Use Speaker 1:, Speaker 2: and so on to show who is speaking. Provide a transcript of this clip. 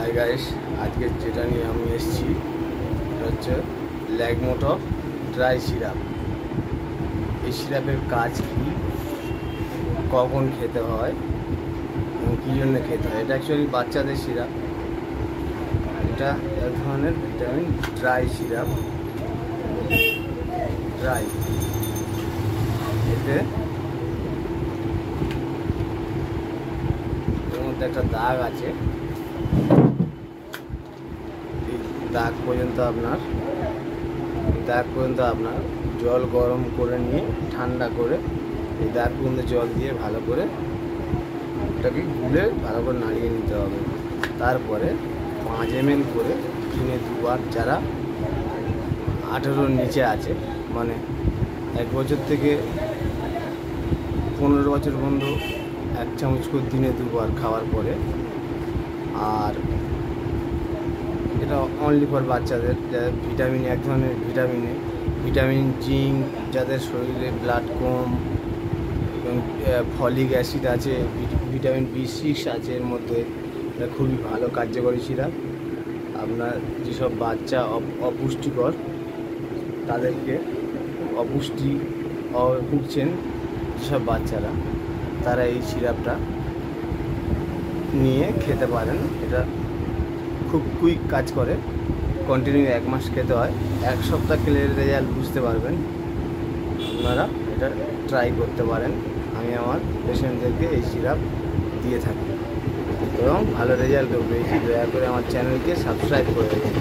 Speaker 1: Hi guys, আজকে যেটা নিয়ে আমি এসেছি এটা হচ্ছে ল্যাগমোটপ ড্রাই সিরাপ। এই সিরাপের কাজ কী, কখন খেতে হয় এবং কী জন্য খেতে হয়। এটা অ্যাকচুয়ালি বাচ্চাদের সিরাপ। এটা এক ধরনের ভিটামিন ড্রাই সিরাপ। ড্রাই এতে এর মধ্যে একটা দাগ আছে। এই দাগ পর্যন্ত আপনার জল গরম করে নিয়ে ঠান্ডা করে এই দাগ পর্যন্ত জল দিয়ে ভালো করে ওটাকে গুলে ভালো করে নাড়িয়ে নিতে হবে। তারপরে 5 ml করে দিনে 2 বার, যারা 18-র নিচে আছে, মানে 1 বছর থেকে 15 বছর পর্যন্ত 1 চামচ করে দিনে 2 বার খাওয়ার পরে। আর এটা অনলি ফর বাচ্চাদের, যাদের ভিটামিন, এক ধরনের ভিটামিন জিঙ্ক, যাদের শরীরে ব্লাড কম, এবং ফলিক অ্যাসিড আছে, ভিটামিন B6 আছে এর মধ্যে। এটা খুবই ভালো কার্যকরী সিরাপ। আপনার যেসব বাচ্চা অপুষ্টিকর, তাদেরকে অপুষ্টি ভুগছেন যেসব বাচ্চারা, তারা এই সিরাপটা নিয়ে খেতে পারেন। এটা খুব কুইক কাজ করে। কন্টিনিউ 1 মাস খেতে হয়। 1 সপ্তাহ খেলে রেজাল্ট বুঝতে পারবেন। আপনারা এটা ট্রাই করতে পারেন। আমি আমার পেশেন্টদেরকে এই সিরাপ দিয়ে থাকি এবং ভালো রেজাল্টও পেয়েছি। দয়া করে আমার চ্যানেলকে সাবস্ক্রাইব করে দেবেন।